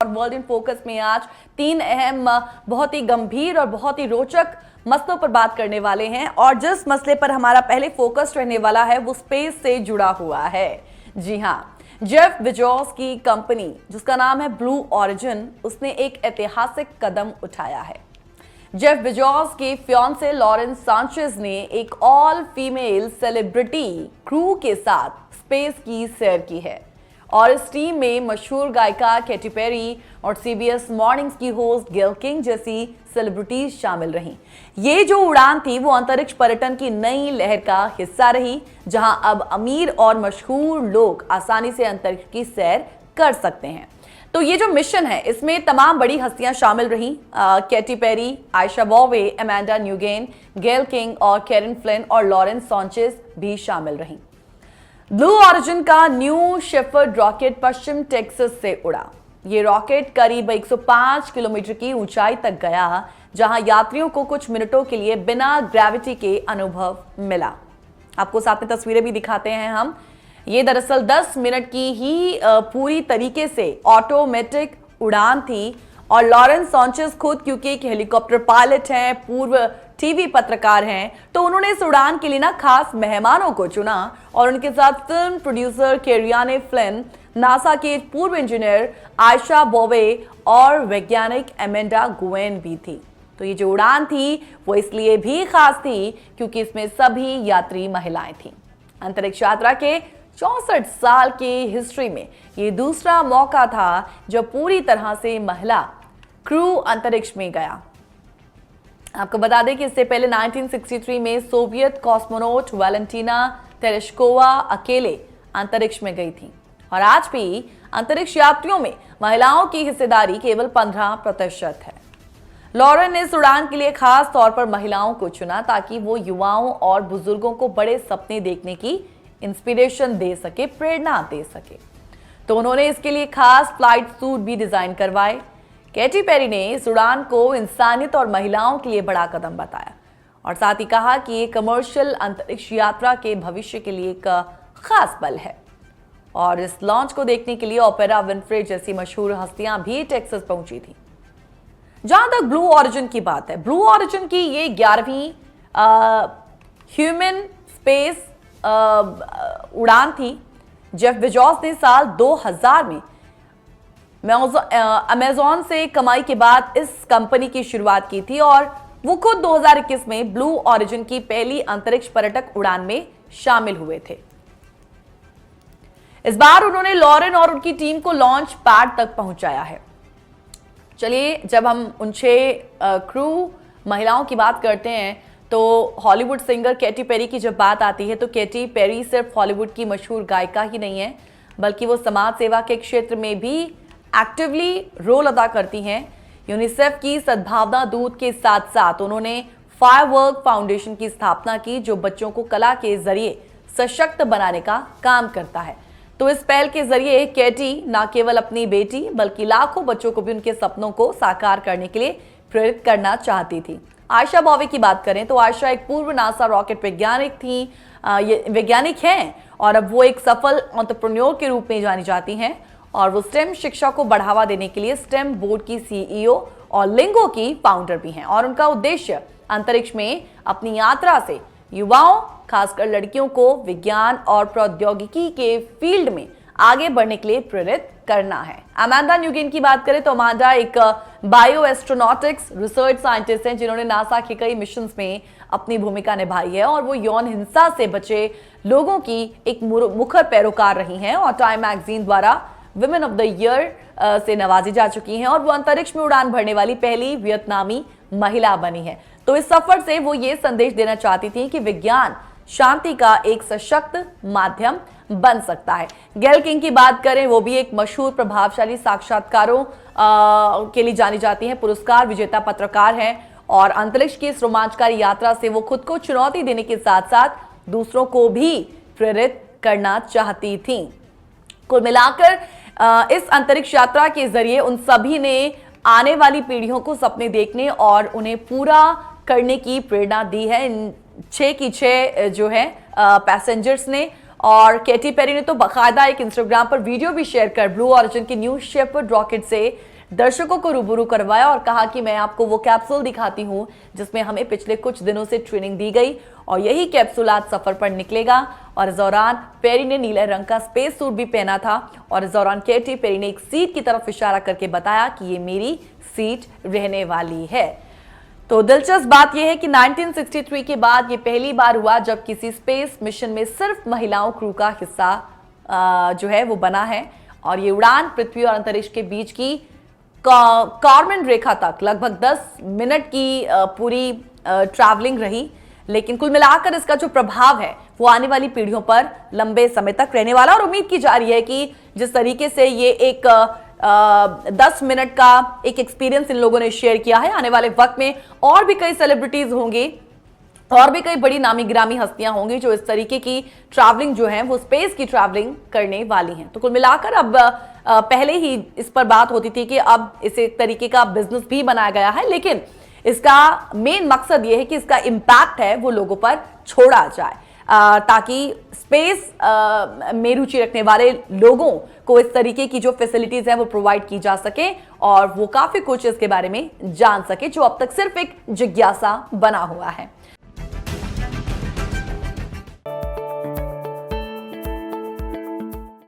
और world in focus में आज 3 अहम बहुत ही गंभीर और बहुत ही रोचक मसलों पर बात करने वाले हैं। और जिस मसले पर हमारा पहले फोकस रहने वाला है वो स्पेस से जुड़ा हुआ है। जी हाँ, जेफ बेजोस की कंपनी जिसका नाम है ब्लू ऑरिजिन, उसने एक ऐतिहासिक कदम उठाया है। जेफ बेजोस के फियांसे लॉरेन सांचेज ने एक ऑल फीमेल सेलिब्रिटी क्रू के साथ स्पेस की सैर की है और इस टीम में मशहूर गायिका कैटी पेरी और सीबीएस मॉर्निंग्स की होस्ट गेल किंग जैसी सेलिब्रिटीज शामिल रहीं। ये जो उड़ान थी वो अंतरिक्ष पर्यटन की नई लहर का हिस्सा रही, जहां अब अमीर और मशहूर लोग आसानी से अंतरिक्ष की सैर कर सकते हैं। तो ये जो मिशन है इसमें तमाम बड़ी हस्तियां शामिल रहीं। Katy Perry, Aisha Bowe, Amanda Nguyen, Gayle King और कैरन फ्लिन और लॉरेन सांचेज भी शामिल रहीं। ब्लू ऑरिजिन का न्यू शेफर्ड रॉकेट पश्चिम टेक्सास से उड़ा। ये रॉकेट करीब 105 किलोमीटर की ऊंचाई तक गया, जहां यात्रियों को कुछ मिनटों के लिए बिना ग्रेविटी के अनुभव मिला। आपको साथ में तस्वीरें भी दिखाते हैं हम। ये दरअसल 10 मिनट की ही पूरी तरीके से ऑटोमेटिक उड़ान थी और लॉरेन सांचेज खुद क्योंकि एक हेलीकॉप्टर पायलट हैं, पूर्व टीवी पत्रकार हैं, तो उन्होंने इस उड़ान के लिए ना खास मेहमानों को चुना और उनके साथ फिल्म प्रोड्यूसर कैरियाने फ्लिन, नासा के पूर्व इंजीनियर आयशा बोवे और वैज्ञानिक अमेंडा गुवेन भी थी। तो ये जो उड़ान थी वो इसलिए भी खास थी क्योंकि इसमें सभी यात्री महिलाएं थीं। अंतरिक्ष यात्रा के 64 साल की हिस्ट्री में ये दूसरा मौका था जब पूरी तरह से महिला क्रू अंतरिक्ष में गया। आपको बता दें कि इससे पहले 1963 में सोवियत कॉस्मोनॉट वैलेंटीना तेरेश्कोवा अकेले अंतरिक्ष में गई थी और आज भी अंतरिक्ष यात्रियों में महिलाओं की हिस्सेदारी केवल 15% है। लॉरेन ने इस उड़ान के लिए खास तौर पर महिलाओं को चुना ताकि वो युवाओं और बुजुर्गों को बड़े सपने देखने की इंस्पिरेशन दे सके, प्रेरणा दे सके। तो उन्होंने इसके लिए खास फ्लाइट सूट भी डिजाइन करवाए। कैटी पेरी ने इस उड़ान को इंसानियत और महिलाओं के लिए बड़ा कदम बताया और साथ ही कहा कि ये कमर्शियल अंतरिक्ष यात्रा के भविष्य के लिए एक खास पल है। और इस लॉन्च को देखने के लिए ओपेरा विनफ्रे जैसी मशहूर हस्तियां भी टेक्सास पहुंची थी। जहां तक ब्लू ऑरिजिन की बात है, ब्लू ऑरिजिन की ये 11वीं ह्यूमन स्पेस उड़ान थी। जेफ बेजोस ने साल 2000 में अमेज़न से कमाई के बाद इस कंपनी की शुरुआत की थी और वो खुद 2021 में ब्लू ऑरिजिन की पहली अंतरिक्ष पर्यटक उड़ान में शामिल हुए थे। इस बार उन्होंने लॉरेन और उनकी टीम को लॉन्च पैड तक पहुंचाया है। चलिए, जब हम उन 6 क्रू महिलाओं की बात करते हैं तो हॉलीवुड सिंगर कैटी पेरी की जब बात आती है तो कैटी पेरी सिर्फ हॉलीवुड की मशहूर गायिका ही नहीं है, बल्कि वो समाज सेवा के क्षेत्र में भी एक्टिवली रोल अदा करती हैं। यूनिसेफ की सद्भावना दूत के साथ साथ उन्होंने फायरवर्क फाउंडेशन की स्थापना की, जो बच्चों को कला के जरिए सशक्त बनाने का काम करता है। तो इस पहल के जरिए कैटी न केवल अपनी बेटी बल्कि लाखों बच्चों को भी उनके सपनों को साकार करने के लिए प्रेरित करना चाहती थी। आयशा बॉवे की बात करें तो आयशा एक पूर्व नासा रॉकेट वैज्ञानिक थी, वैज्ञानिक हैं और अब वो एक सफल एंटरप्रेन्योर के रूप में जानी जाती हैं और वो स्टेम शिक्षा को बढ़ावा देने के लिए स्टेम बोर्ड की सीईओ और लिंगो की फाउंडर भी हैं और उनका उद्देश्य अंतरिक्ष में अपनी यात्रा से युवाओं, खासकर लड़कियों को विज्ञान और प्रौद्योगिकी के फील्ड में आगे बढ़ने के लिए प्रेरित करना है। अमेंडा न्यूगेन की बात करें तो अमेंडा एक बायो एस्ट्रोनॉटिक्स रिसर्च साइंटिस्ट हैं जिन्होंने नासा के कई मिशंस में अपनी भूमिका निभाई है और वो यौन हिंसा से बचे लोगों की एक मुखर पैरोकार रही हैं और टाइम मैगजीन द्वारा विमेन ऑफ द ईयर से नवाजी जा चुकी हैं और वो अंतरिक्ष में उड़ान भरने वाली पहली वियतनामी महिला बनी है। तो इस सफर से वो ये संदेश देना चाहती थी कि विज्ञान शांति का एक सशक्त माध्यम बन सकता है। गेल किंग की बात करें, वो भी एक मशहूर प्रभावशाली साक्षात्कारों के लिए जानी जाती हैं, पुरस्कार विजेता पत्रकार हैं और अंतरिक्ष की इस रोमांचकारी यात्रा से वो खुद को चुनौती देने के साथ साथ दूसरों को भी प्रेरित करना चाहती थी। कुल मिलाकर इस अंतरिक्ष यात्रा के जरिए उन सभी ने आने वाली पीढ़ियों को सपने देखने और उन्हें पूरा करने की प्रेरणा दी है इन 6 की 6 जो है पैसेंजर्स ने। और कैटी पेरी ने तो बाकायदा एक इंस्टाग्राम पर वीडियो भी शेयर कर ब्लू ऑरिजिन की न्यू शेफर्ड रॉकेट से दर्शकों को रूबरू करवाया और कहा कि मैं आपको वो कैप्सूल दिखाती हूं जिसमें हमें पिछले कुछ दिनों से ट्रेनिंग दी गई और यही कैप्सूल आज सफर पर निकलेगा। और इस दौरान पेरी ने नीले रंग का स्पेस सूट भी पहना था और इस दौरान केटी पेरी ने एक सीट की तरफ इशारा करके बताया कि ये मेरी सीट रहने वाली है। तो दिलचस्प बात यह है कि 1963 के बाद ये पहली बार हुआ जब किसी स्पेस मिशन में सिर्फ महिलाओं क्रू का हिस्सा जो है वो बना है। और ये उड़ान पृथ्वी और अंतरिक्ष के बीच की कॉर्मन रेखा तक लगभग 10 मिनट की पूरी ट्रैवलिंग रही। लेकिन कुल मिलाकर इसका जो प्रभाव है वो आने वाली पीढ़ियों पर लंबे समय तक रहने वाला। और उम्मीद की जा रही है कि जिस तरीके से ये एक 10 मिनट का एक एक्सपीरियंस इन लोगों ने शेयर किया है, आने वाले वक्त में और भी कई सेलिब्रिटीज होंगे और भी कई बड़ी नामी गिरामी हस्तियां होंगी जो इस तरीके की ट्रैवलिंग जो है वो स्पेस की ट्रैवलिंग करने वाली हैं। तो कुल मिलाकर अब पहले ही इस पर बात होती थी कि अब इसे एक तरीके का बिजनेस भी बनाया गया है, लेकिन इसका मेन मकसद ये है कि इसका इम्पैक्ट है वो लोगों पर छोड़ा जाए ताकि स्पेस में रुचि रखने वाले लोगों को इस तरीके की जो फैसिलिटीज है वो प्रोवाइड की जा सके और वो काफी कुछ इसके बारे में जान सके जो अब तक सिर्फ एक जिज्ञासा बना हुआ है।